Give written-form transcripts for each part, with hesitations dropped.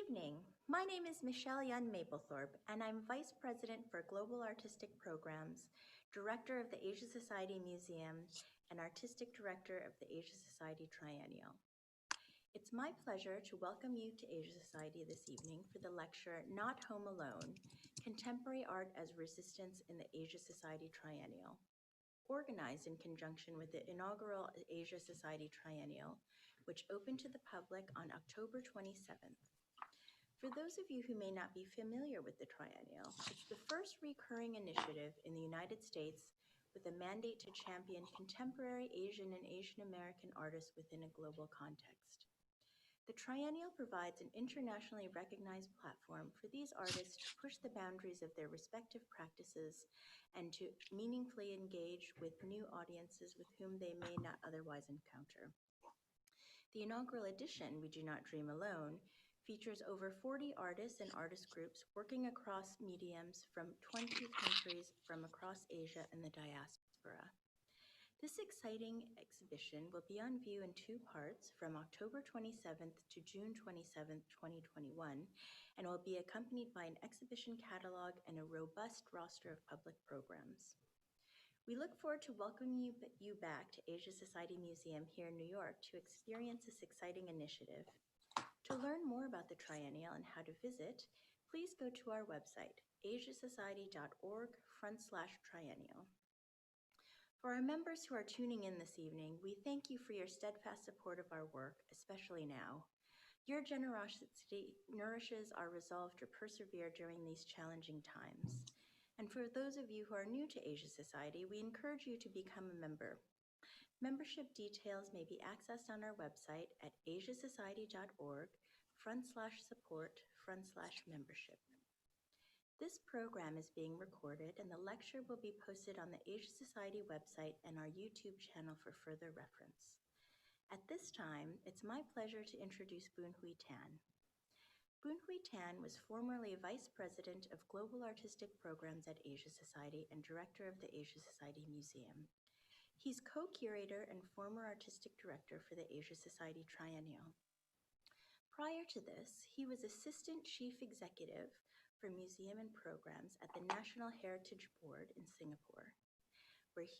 evening. My name is Michelle Yun Maplethorpe, and I'm Vice President for Global Artistic Programs, Director of the Asia Society Museum, and Artistic Director of the Asia Society Triennial. It's my pleasure to welcome you to Asia Society this evening for the lecture Not Home Alone, Contemporary Art as Resistance in the Asia Society Triennial, organized in conjunction with the inaugural Asia Society Triennial, which opened to the public on October 27th. For those of you who may not be familiar with the Triennial, it's the first recurring initiative in the United States with a mandate to champion contemporary Asian and Asian American artists within a global context. The Triennial provides an internationally recognized platform for these artists to push the boundaries of their respective practices and to meaningfully engage with new audiences with whom they may not otherwise encounter. The inaugural edition, We Do Not Dream Alone, features over 40 artists and artist groups working across mediums from 20 countries from across Asia and the diaspora. This exciting exhibition will be on view in two parts from October 27th to June 27th, 2021, and will be accompanied by an exhibition catalog and a robust roster of public programs. We look forward to welcoming you back to Asia Society Museum here in New York to experience this exciting initiative. To learn more about the Triennial and how to visit, please go to our website, asiasociety.org/triennial. For our members who are tuning in this evening, we thank you for your steadfast support of our work, especially now. Your generosity nourishes our resolve to persevere during these challenging times. And for those of you who are new to Asia Society, we encourage you to become a member. Membership details may be accessed on our website at asiasociety.org/support/membership. This program is being recorded and the lecture will be posted on the Asia Society website and our YouTube channel for further reference. At this time, it's my pleasure to introduce Boon Tan. Boon Tan was formerly Vice President of Global Artistic Programs at Asia Society and Director of the Asia Society Museum. He's co-curator and former artistic director for the Asia Society Triennial. Prior to this, he was assistant chief executive for museum and programs at the National Heritage Board in Singapore, where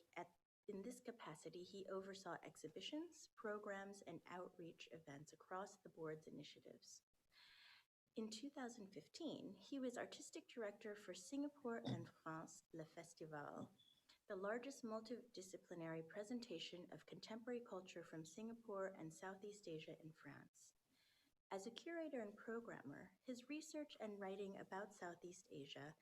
in this capacity, he oversaw exhibitions, programs, and outreach events across the board's initiatives. In 2015, he was artistic director for Singapore and France Le Festival, the largest multidisciplinary presentation of contemporary culture from Singapore and Southeast Asia in France. As a curator and programmer, his research and writing about Southeast Asia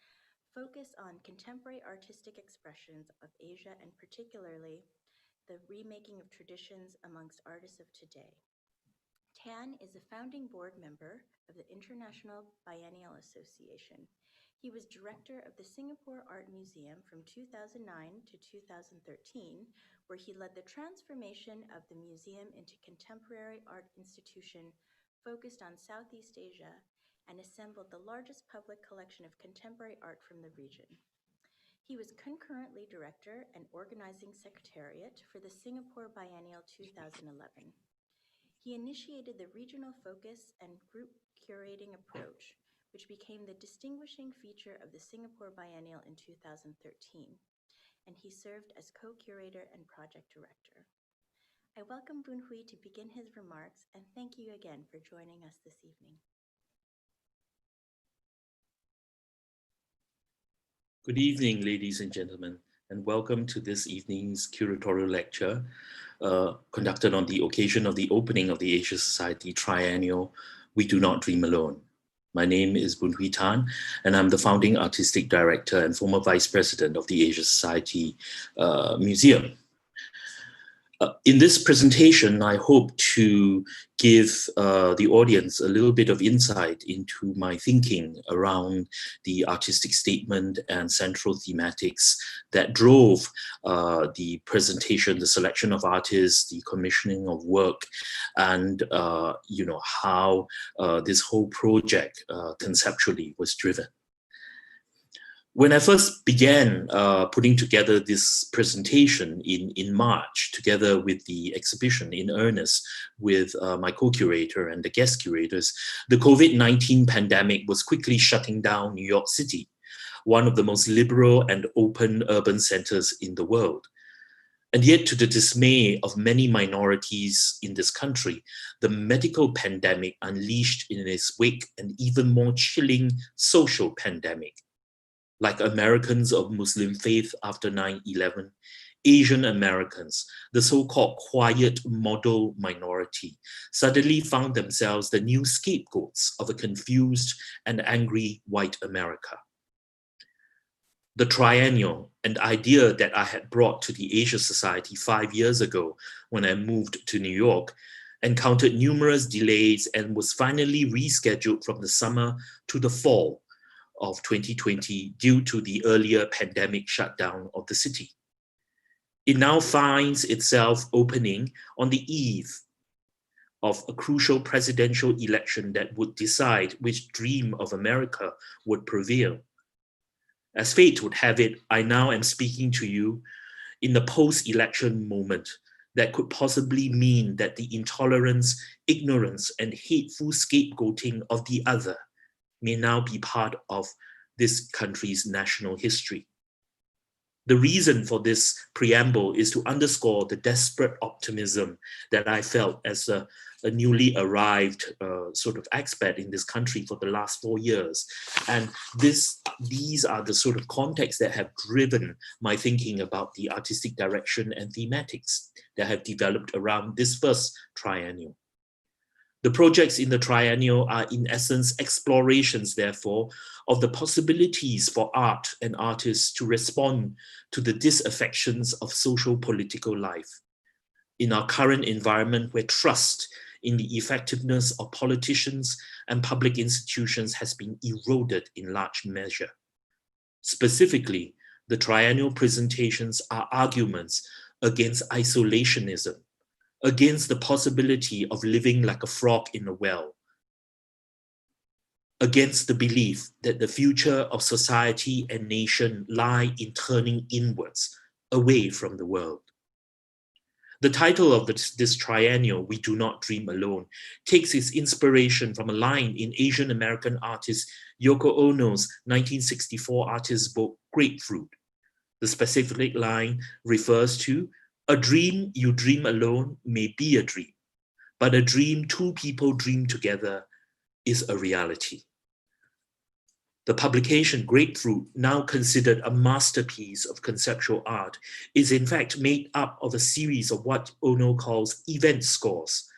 focus on contemporary artistic expressions of Asia and particularly the remaking of traditions amongst artists of today. Tan is a founding board member of the International Biennial Association. He was director of the Singapore Art Museum from 2009 to 2013, where he led the transformation of the museum into contemporary art institution focused on Southeast Asia and assembled the largest public collection of contemporary art from the region. He was concurrently director and organizing secretariat for the Singapore Biennial 2011. He initiated the regional focus and group curating approach, which became the distinguishing feature of the Singapore Biennial in 2013, and he served as co-curator and project director. I welcome Boon to begin his remarks, and thank you again for joining us this evening. Good evening, ladies and gentlemen, and welcome to this evening's curatorial lecture conducted on the occasion of the opening of the Asia Society Triennial, We Do Not Dream Alone. My name is Boon Tan, and I'm the founding artistic director and former vice president of the Asia Society Museum. In this presentation, I hope to give the audience a little bit of insight into my thinking around the artistic statement and central thematics that drove the presentation, the selection of artists, the commissioning of work, and how this whole project conceptually was driven. When I first began putting together this presentation in March, together with the exhibition in earnest with my co-curator and the guest curators, the COVID-19 pandemic was quickly shutting down New York City, one of the most liberal and open urban centers in the world. And yet, to the dismay of many minorities in this country, the medical pandemic unleashed in its wake an even more chilling social pandemic. Like Americans of Muslim faith after 9/11, Asian Americans, the so-called quiet model minority, suddenly found themselves the new scapegoats of a confused and angry white America. The triennial, an idea that I had brought to the Asia Society 5 years ago when I moved to New York, encountered numerous delays and was finally rescheduled from the summer to the fall of 2020 due to the earlier pandemic shutdown of the city. It now finds itself opening on the eve of a crucial presidential election that would decide which dream of America would prevail. As fate would have it, I now am speaking to you in the post-election moment that could possibly mean that the intolerance, ignorance, and hateful scapegoating of the other may now be part of this country's national history. The reason for this preamble is to underscore the desperate optimism that I felt as a newly arrived sort of expat in this country for the last 4 years. And these are the sort of contexts that have driven my thinking about the artistic direction and thematics that have developed around this first triennial. The projects in the triennial are in essence explorations, therefore, of the possibilities for art and artists to respond to the disaffections of social political life. In our current environment where trust in the effectiveness of politicians and public institutions has been eroded in large measure. Specifically, the triennial presentations are arguments against isolationism, against the possibility of living like a frog in a well, against the belief that the future of society and nation lie in turning inwards, away from the world. The title of this triennial, We Do Not Dream Alone, takes its inspiration from a line in Asian American artist Yoko Ono's 1964 artist book, Grapefruit. The specific line refers to a dream you dream alone may be a dream, but a dream two people dream together is a reality. The publication Grapefruit, now considered a masterpiece of conceptual art, is in fact made up of a series of what Ono calls event scores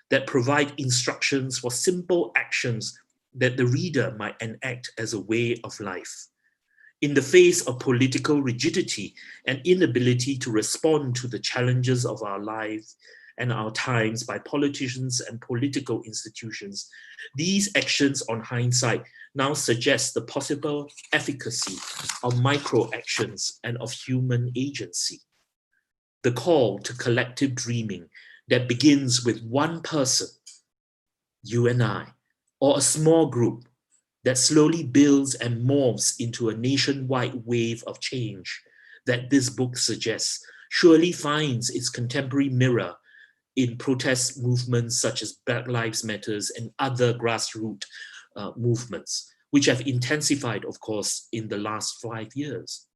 that provide instructions for simple actions that the reader might enact as a way of life. In the face of political rigidity and inability to respond to the challenges of our lives and our times by politicians and political institutions, these actions on hindsight now suggest the possible efficacy of micro actions and of human agency. The call to collective dreaming that begins with one person, you and I, or a small group, that slowly builds and morphs into a nationwide wave of change that this book suggests surely finds its contemporary mirror in protest movements such as Black Lives Matters and other grassroots movements, which have intensified, of course, in the last 5 years.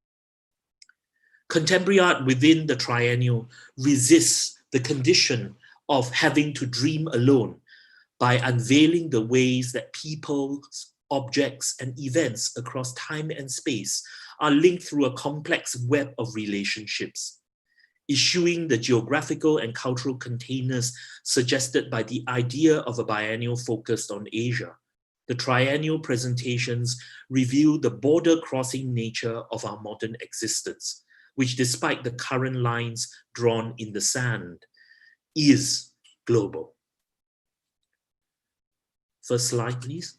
Contemporary art within the triennial resists the condition of having to dream alone by unveiling the ways that people, objects, and events across time and space are linked through a complex web of relationships, eschewing the geographical and cultural containers suggested by the idea of a biennial focused on Asia. The triennial presentations reveal the border-crossing nature of our modern existence, which, despite the current lines drawn in the sand, is global. First slide, please.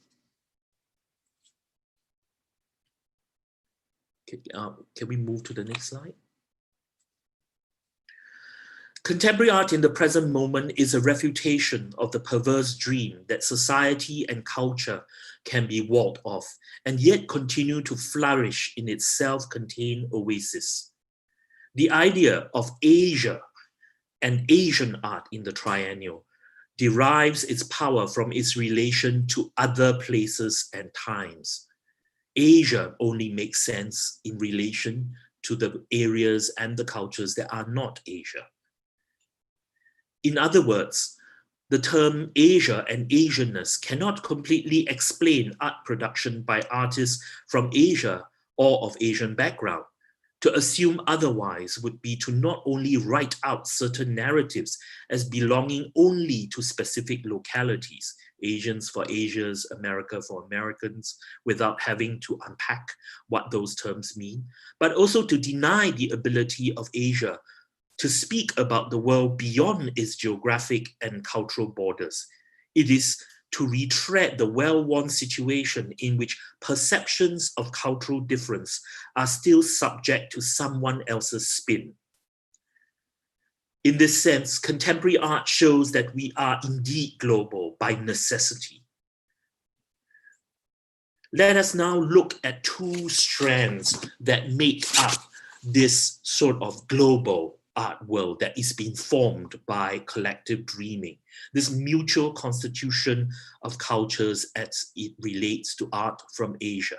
Can we move to the next slide? Contemporary art in the present moment is a refutation of the perverse dream that society and culture can be walled off and yet continue to flourish in its self-contained oasis. The idea of Asia and Asian art in the triennial derives its power from its relation to other places and times. Asia only makes sense in relation to the areas and the cultures that are not Asia. In other words, the term Asia and Asianness cannot completely explain art production by artists from Asia or of Asian background. To assume otherwise would be to not only write out certain narratives as belonging only to specific localities, Asians for Asians, America for Americans, without having to unpack what those terms mean, but also to deny the ability of Asia to speak about the world beyond its geographic and cultural borders. It is to retread the well-worn situation in which perceptions of cultural difference are still subject to someone else's spin. In this sense, contemporary art shows that we are indeed global by necessity. Let us now look at two strands that make up this sort of global art world that is being formed by collective dreaming, this mutual constitution of cultures as it relates to art from Asia.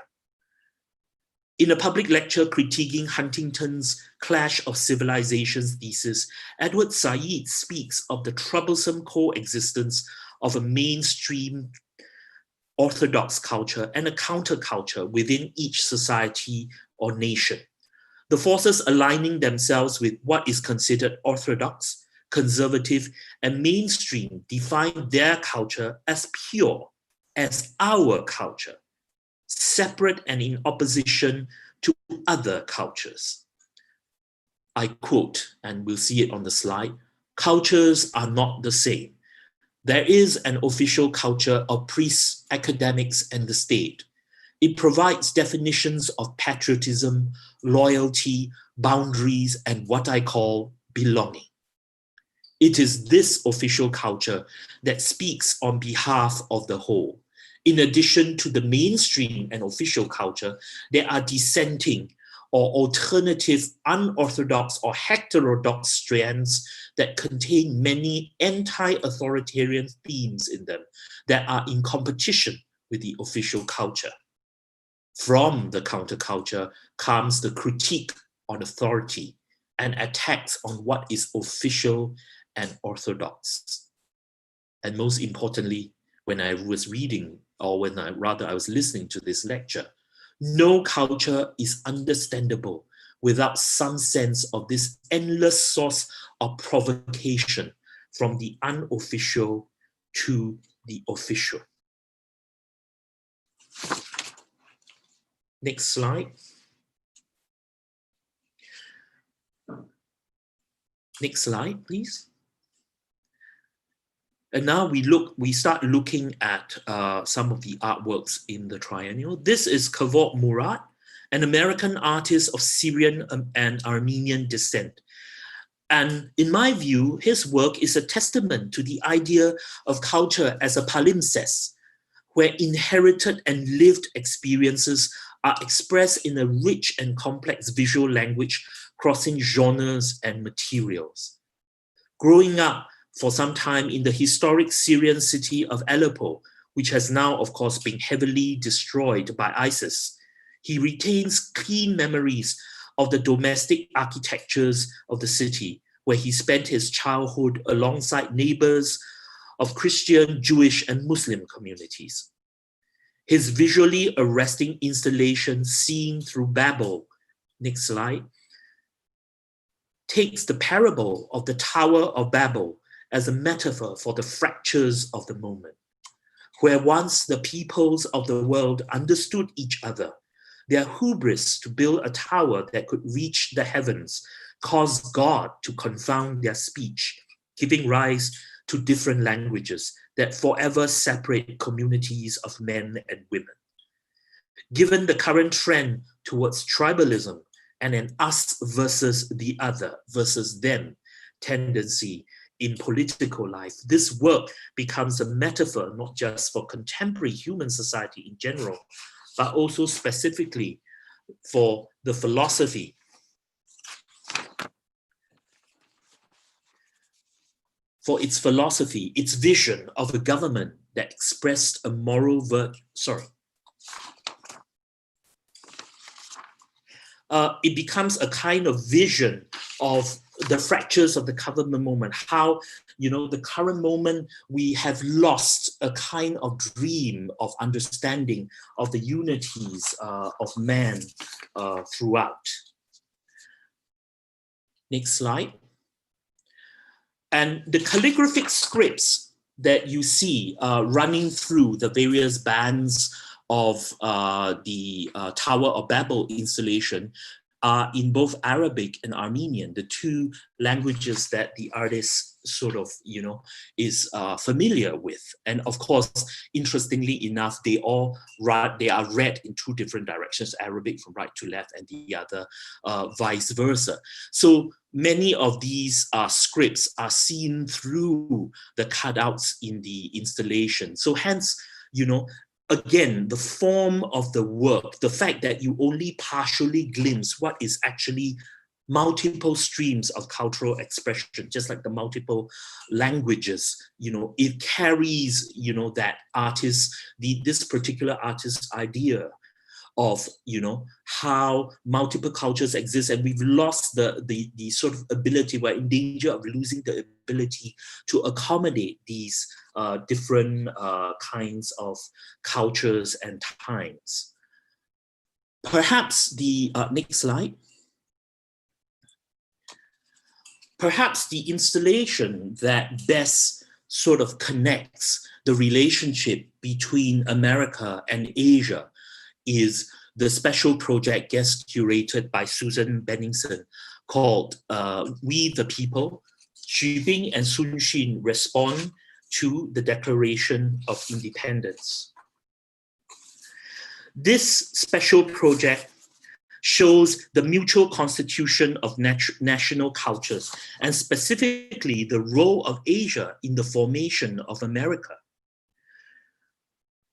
In a public lecture critiquing Huntington's Clash of Civilizations thesis, Edward Said speaks of the troublesome coexistence of a mainstream orthodox culture and a counterculture within each society or nation. The forces aligning themselves with what is considered orthodox, conservative, and mainstream define their culture as pure, as our culture, separate and in opposition to other cultures. I quote, and we'll see it on the slide, "Cultures are not the same. There is an official culture of priests, academics, and the state. It provides definitions of patriotism, loyalty, boundaries, and what I call belonging. It is this official culture that speaks on behalf of the whole. In addition to the mainstream and official culture, there are dissenting or alternative, unorthodox or heterodox strands that contain many anti-authoritarian themes in them that are in competition with the official culture. From the counterculture comes the critique on authority and attacks on what is official and orthodox. And most importantly, when I was reading, or I was listening to this lecture, no culture is understandable without some sense of this endless source of provocation from the unofficial to the official." Next slide. Next slide, please. And now we start looking at some of the artworks in the triennial. This is Kavod Murad, an American artist of Syrian and Armenian descent. And in my view, his work is a testament to the idea of culture as a palimpsest, where inherited and lived experiences are expressed in a rich and complex visual language crossing genres and materials. Growing up for some time in the historic Syrian city of Aleppo, which has now, of course, been heavily destroyed by ISIS, he retains keen memories of the domestic architectures of the city, where he spent his childhood alongside neighbors of Christian, Jewish, and Muslim communities. His visually arresting installation, Seen Through Babel, next slide, takes the parable of the Tower of Babel as a metaphor for the fractures of the moment. Where once the peoples of the world understood each other, their hubris to build a tower that could reach the heavens caused God to confound their speech, giving rise to different languages that forever separate communities of men and women. Given the current trend towards tribalism and an us versus the other versus them, tendency in political life. This work becomes a metaphor not just for contemporary human society in general, but also specifically for the philosophy its vision of a government that expressed a moral virtue. It becomes a kind of vision of the fractures of the government moment, how, the current moment we have lost a kind of dream of understanding of the unities of man throughout. Next slide. And the calligraphic scripts that you see running through the various bands of the Tower of Babel installation are in both Arabic and Armenian, the two languages that the artist sort of, is familiar with. And of course, interestingly enough, they are read in two different directions, Arabic from right to left and the other vice versa. So many of these scripts are seen through the cutouts in the installation. So hence, again, the form of the work, the fact that you only partially glimpse what is actually multiple streams of cultural expression, just like the multiple languages, it carries, that artist, this particular artist's idea of, how multiple cultures exist, and we've lost the sort of ability, we're in danger of losing the ability to accommodate these different kinds of cultures and times. Perhaps the next slide. Perhaps the installation that best sort of connects the relationship between America and Asia is the special project guest curated by Susan Benningson called We the People, Xu Bing and Sun Xin Respond to the Declaration of Independence. This special project shows the mutual constitution of national cultures, and specifically the role of Asia in the formation of America.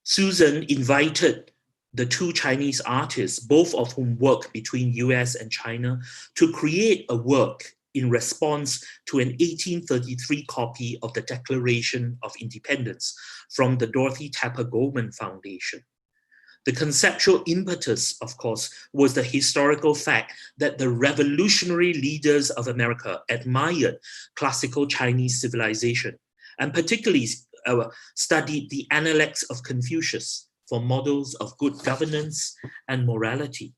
Susan invited the two Chinese artists, both of whom work between US and China, to create a work in response to an 1833 copy of the Declaration of Independence from the Dorothy Tepper Goldman Foundation. The conceptual impetus, of course, was the historical fact that the revolutionary leaders of America admired classical Chinese civilization, and particularly studied the Analects of Confucius for models of good governance and morality.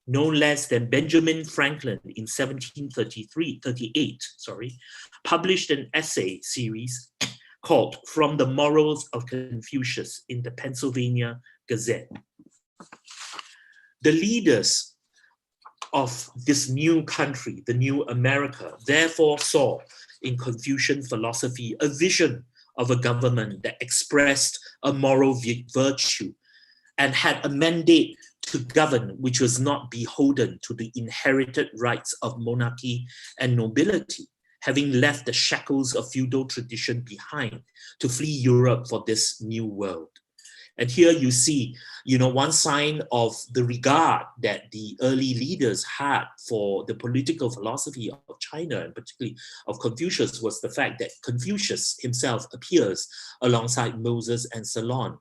No less than Benjamin Franklin in 1738, published an essay series called From the Morals of Confucius in the Pennsylvania Gazette. The leaders of this new country, the new America, therefore saw in Confucian philosophy a vision of a government that expressed a moral virtue and had a mandate to govern which was not beholden to the inherited rights of monarchy and nobility, having left the shackles of feudal tradition behind to flee Europe for this new world. And here you see, one sign of the regard that the early leaders had for the political philosophy of China, and particularly of Confucius, was the fact that Confucius himself appears alongside Moses and Solon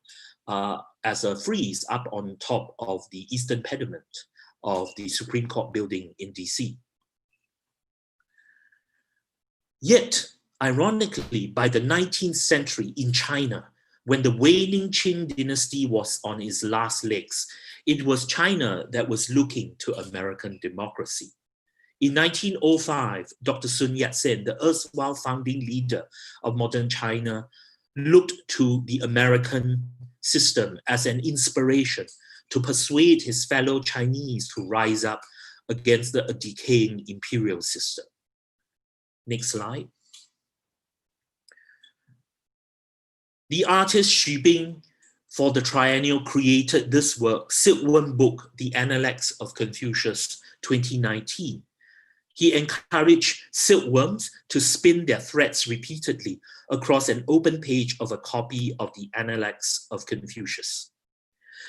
as a frieze up on top of the eastern pediment of the Supreme Court building in DC. Yet, ironically, by the 19th century in China, when the waning Qing dynasty was on its last legs, it was China that was looking to American democracy. In 1905, Dr. Sun Yat-sen, the erstwhile founding leader of modern China, looked to the American system as an inspiration to persuade his fellow Chinese to rise up against the decaying imperial system. Next slide. The artist Xu Bing for the Triennial created this work, silkworm book, The Analects of Confucius, 2019. He encouraged silkworms to spin their threads repeatedly across an open page of a copy of the Analects of Confucius.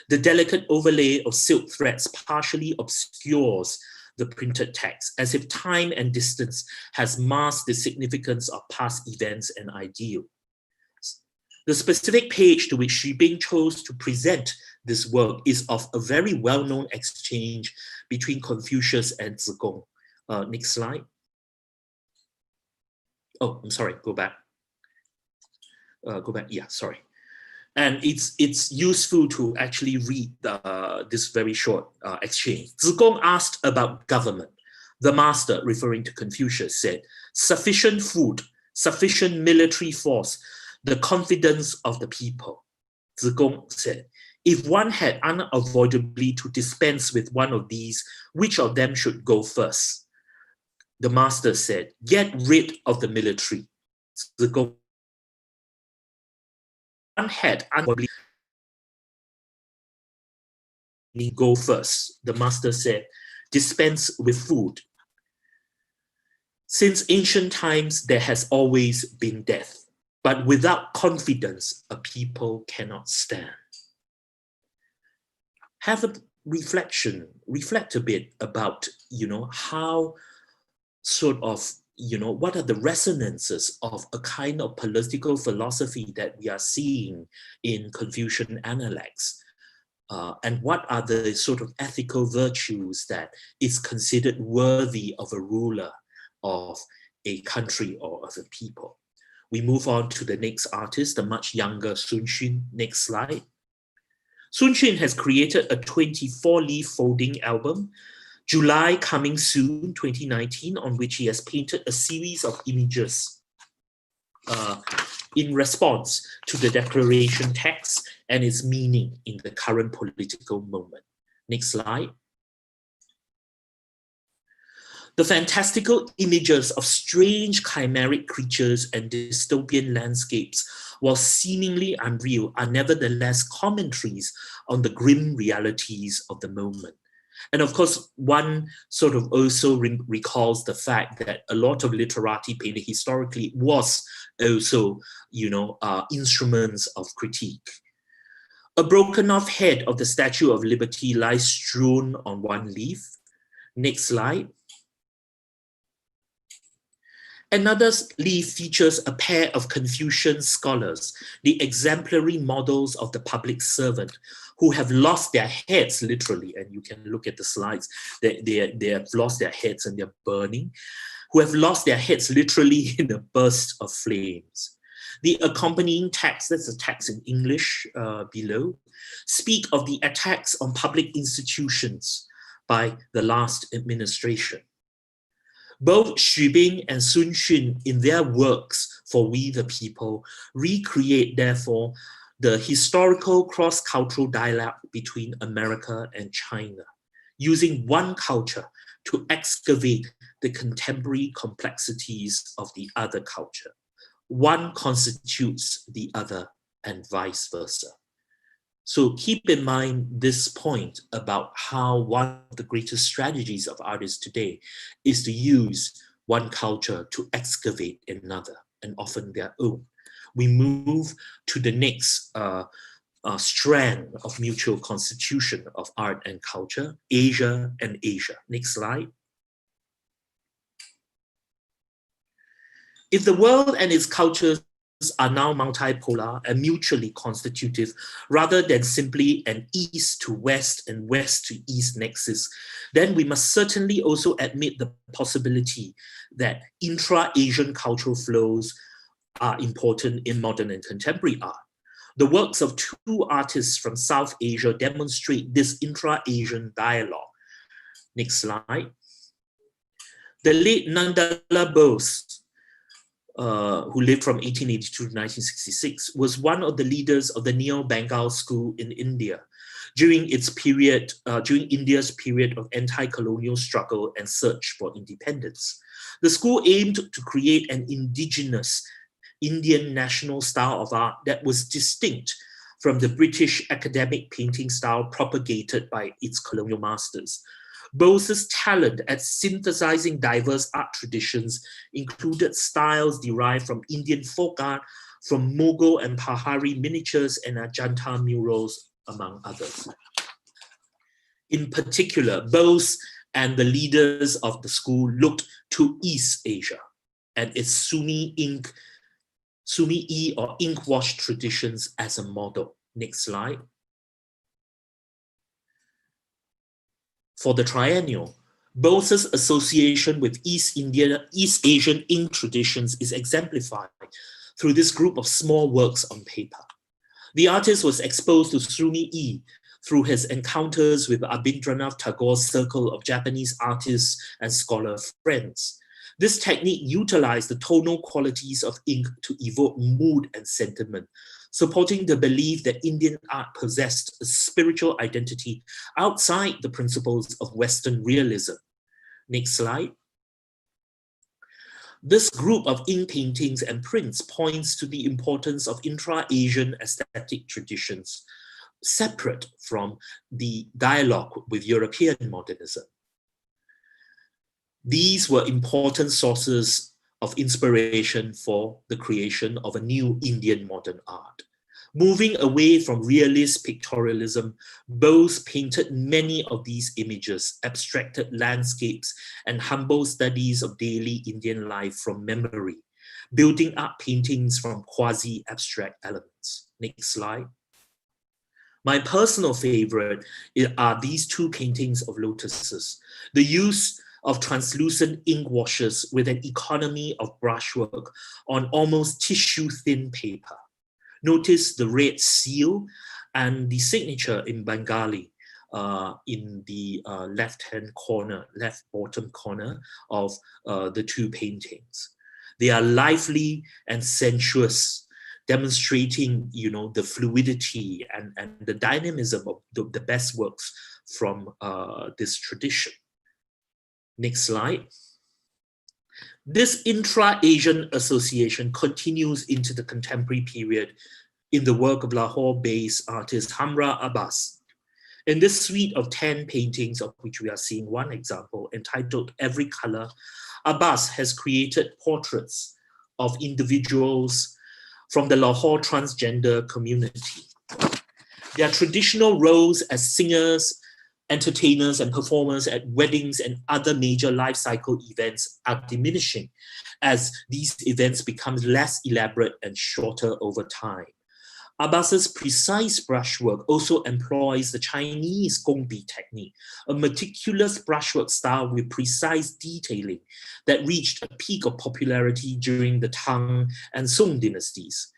The delicate overlay of silk threads partially obscures the printed text, as if time and distance has masked the significance of past events and ideals. The specific page to which Xu Bing chose to present this work is of a very well-known exchange between Confucius and Zigong. Next slide. Oh, I'm sorry, go back. Yeah, sorry. And it's useful to actually read this very short exchange. Zigong asked about government. The master, referring to Confucius, said, sufficient food, sufficient military force, the confidence of the people. Zigong said, if one had unavoidably to dispense with one of these, which of them should go first? The master said, get rid of the military. Zigong, one had unavoidably go first. The master said, dispense with food. Since ancient times, there has always been death, but without confidence, a people cannot stand. Have a reflection, reflect a bit about, how sort of, what are the resonances of a kind of political philosophy that we are seeing in Confucian Analects? And what are the sort of ethical virtues that is considered worthy of a ruler of a country or of a people? We move on to the next artist, the much younger Sun Xun. Next slide. Sun Xun has created a 24-leaf folding album, July Coming Soon 2019, on which he has painted a series of images in response to the declaration text and its meaning in the current political moment. Next slide. The fantastical images of strange chimeric creatures and dystopian landscapes, while seemingly unreal, are nevertheless commentaries on the grim realities of the moment. And of course, one sort of also recalls the fact that a lot of literati painting historically was also, instruments of critique. A broken off head of the Statue of Liberty lies strewn on one leaf. Next slide. Another leaf features a pair of Confucian scholars, the exemplary models of the public servant, who have lost their heads literally, and you can look at the slides, they have lost their heads and they're burning, who have lost their heads literally in a burst of flames. The accompanying text, that's a text in English below, speak of the attacks on public institutions by the last administration. Both Xu Bing and Sun Xun, in their works for We the People, recreate, therefore, the historical cross-cultural dialogue between America and China, using one culture to excavate the contemporary complexities of the other culture. One constitutes the other and vice versa. So keep in mind this point about how one of the greatest strategies of artists today is to use one culture to excavate another, and often their own. We move to the next strand of mutual constitution of art and culture, Asia and Asia. Next slide. If the world and its cultures are now multipolar and mutually constitutive, rather than simply an east to west and west to east nexus, then we must certainly also admit the possibility that intra-Asian cultural flows are important in modern and contemporary art. The works of two artists from South Asia demonstrate this intra-Asian dialogue. Next slide. The late Nandala Bose, who lived from 1882 to 1966, was one of the leaders of the Neo-Bengal school in India during its period, during India's period of anti-colonial struggle and search for independence. The school aimed to create an indigenous Indian national style of art that was distinct from the British academic painting style propagated by its colonial masters. Bose's talent at synthesizing diverse art traditions included styles derived from Indian folk art, from Mughal and Pahari miniatures and Ajanta murals, among others. In particular, Bose and the leaders of the school looked to East Asia and its Sunni or ink wash traditions as a model. Next slide. For the triennial, Bose's association with East Asian ink traditions is exemplified through this group of small works on paper. The artist was exposed to Sunni through his encounters with Abindranath Tagore's circle of Japanese artists and scholar friends. This technique utilized the tonal qualities of ink to evoke mood and sentiment, supporting the belief that Indian art possessed a spiritual identity outside the principles of Western realism. Next slide. This group of ink paintings and prints points to the importance of intra-Asian aesthetic traditions, separate from the dialogue with European modernism. These were important sources of inspiration for the creation of a new Indian modern art. Moving away from realist pictorialism, Bose painted many of these images, abstracted landscapes, and humble studies of daily Indian life from memory, building up paintings from quasi-abstract elements. Next slide. My personal favorite are these two paintings of lotuses. The use of translucent ink washes with an economy of brushwork on almost tissue-thin paper. Notice the red seal and the signature in Bengali in the left bottom corner of the two paintings. They are lively and sensuous, demonstrating, the fluidity and the dynamism of the best works from this tradition. Next slide. This intra-Asian association continues into the contemporary period in the work of Lahore-based artist Hamra Abbas. In this suite of 10 paintings, of which we are seeing one example, entitled Every Color, Abbas has created portraits of individuals from the Lahore transgender community. Their traditional roles as singers, entertainers, and performers at weddings and other major life cycle events are diminishing as these events become less elaborate and shorter over time. Abbas's precise brushwork also employs the Chinese gongbi technique, a meticulous brushwork style with precise detailing that reached a peak of popularity during the Tang and Song dynasties.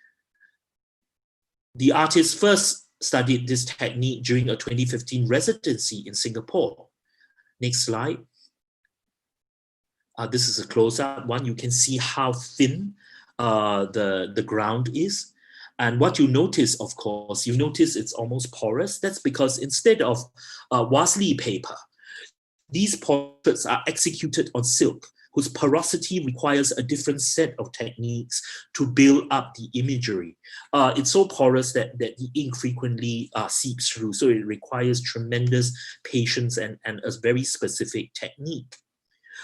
The artist first studied this technique during a 2015 residency in Singapore. Next slide. This is a close-up one. You can see how thin the ground is. And what you notice, of course, it's almost porous. That's because instead of Wasley paper, these portraits are executed on silk, whose porosity requires a different set of techniques to build up the imagery. It's so porous that the ink frequently seeps through, so it requires tremendous patience and a very specific technique.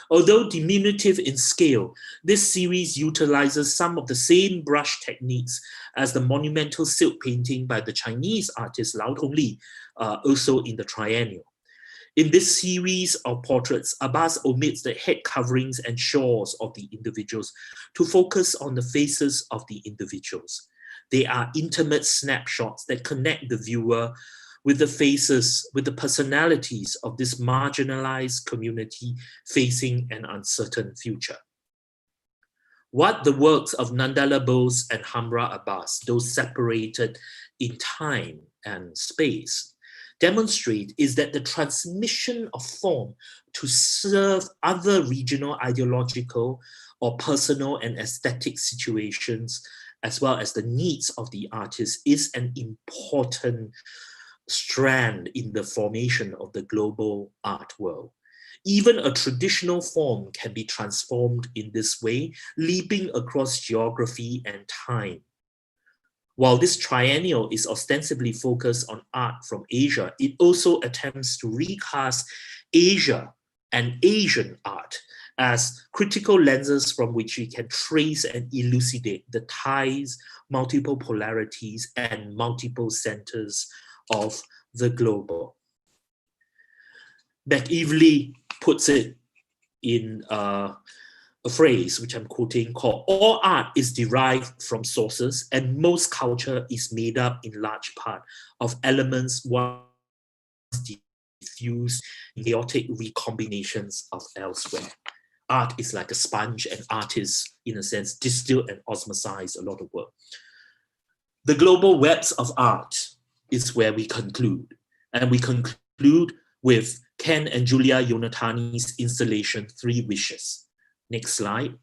Although diminutive in scale, this series utilizes some of the same brush techniques as the monumental silk painting by the Chinese artist Lao Tongli, also in the triennial. In this series of portraits, Abbas omits the head coverings and shawls of the individuals to focus on the faces of the individuals. They are intimate snapshots that connect the viewer with the faces, with the personalities of this marginalized community facing an uncertain future. What the works of Nandala Bose and Hamra Abbas, though separated in time and space, demonstrate is that the transmission of form to serve other regional ideological or personal and aesthetic situations, as well as the needs of the artist, is an important strand in the formation of the global art world. Even a traditional form can be transformed in this way, leaping across geography and time. While this triennial is ostensibly focused on art from Asia, it also attempts to recast Asia and Asian art as critical lenses from which we can trace and elucidate the ties, multiple polarities, and multiple centers of the global. Machiavelli puts it in a phrase which I'm quoting called, all art is derived from sources and most culture is made up in large part of elements once diffused in chaotic recombinations of elsewhere. Art is like a sponge and artists, in a sense, distill and osmosize a lot of work. The global webs of art is where we conclude. And we conclude with Ken and Julia Yonatani's installation, Three Wishes. Next slide.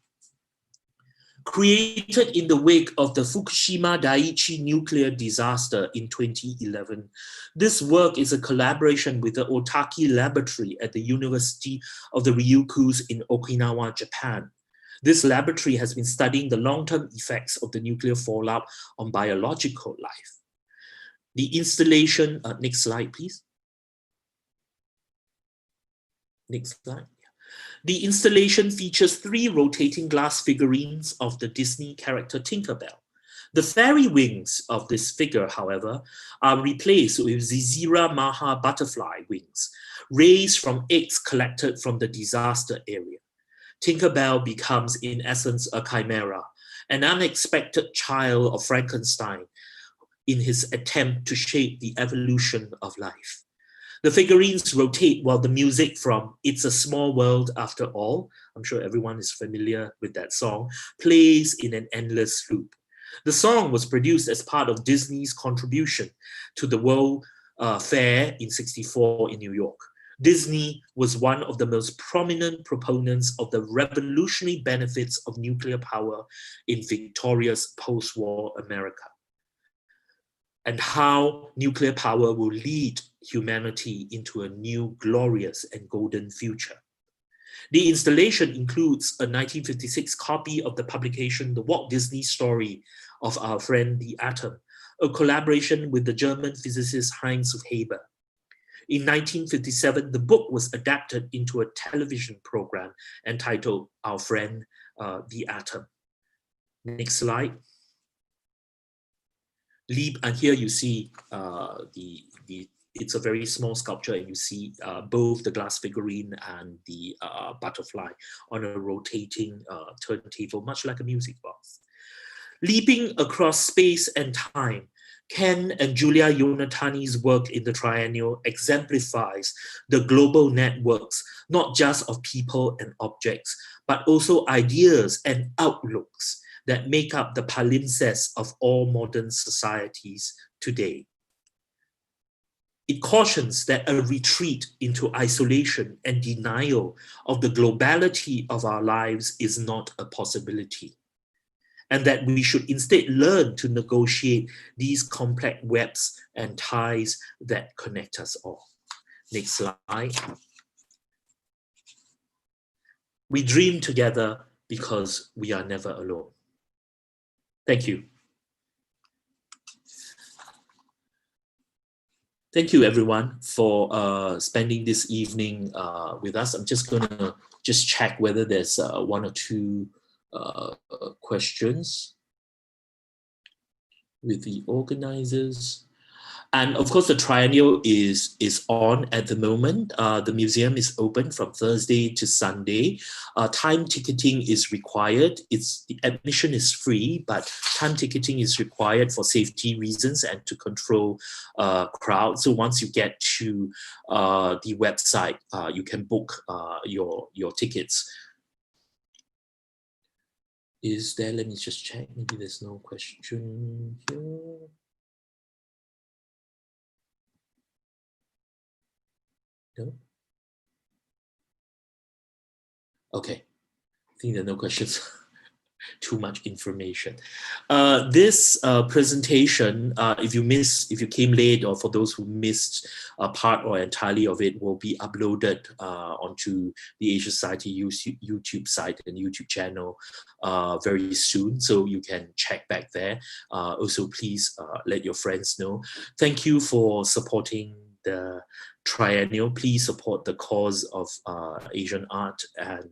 Created in the wake of the Fukushima Daiichi nuclear disaster in 2011, this work is a collaboration with the Otaki Laboratory at the University of the Ryukyus in Okinawa, Japan. This laboratory has been studying the long-term effects of the nuclear fallout on biological life. The installation, next slide, please. Next slide. The installation features 3 rotating glass figurines of the Disney character Tinkerbell. The fairy wings of this figure, however, are replaced with Zizira Maha butterfly wings, raised from eggs collected from the disaster area. Tinkerbell becomes, in essence, a chimera, an unexpected child of Frankenstein in his attempt to shape the evolution of life. The figurines rotate while the music from It's a Small World After All, I'm sure everyone is familiar with that song, plays in an endless loop. The song was produced as part of Disney's contribution to the World Fair in '64 in New York. Disney was one of the most prominent proponents of the revolutionary benefits of nuclear power in Victoria's post-war America, and how nuclear power will lead humanity into a new glorious and golden future. The installation includes a 1956 copy of the publication The Walt Disney Story of Our Friend the Atom, a collaboration with the German physicist Heinz Haber. In 1957, the book was adapted into a television program entitled Our Friend the Atom. Next slide. And here you see it's a very small sculpture, and you see both the glass figurine and the butterfly on a rotating turntable, much like a music box. Leaping across space and time, Ken and Julia Yonatani's work in the Triennial exemplifies the global networks, not just of people and objects, but also ideas and outlooks that make up the palimpsest of all modern societies today. It cautions that a retreat into isolation and denial of the globality of our lives is not a possibility, and that we should instead learn to negotiate these complex webs and ties that connect us all. Next slide. We dream together because we are never alone. Thank you. Thank you, everyone, for spending this evening with us. I'm just going to check whether there's 1 or 2 questions with the organizers. And of course, the Triennial is on at the moment. The museum is open from Thursday to Sunday. Time ticketing is required. The admission is free, but time ticketing is required for safety reasons and to control crowd. So once you get to the website, you can book your tickets. Is there? Let me just check. Maybe there's no question here. No? Okay, I think there are no questions. Too much information. This presentation, if you came late, or for those who missed a part or entirely of it, will be uploaded onto the Asia Society YouTube site and YouTube channel very soon, so you can check back there. Also, please let your friends know. Thank you for supporting the triennial. Please support the cause of Asian art, and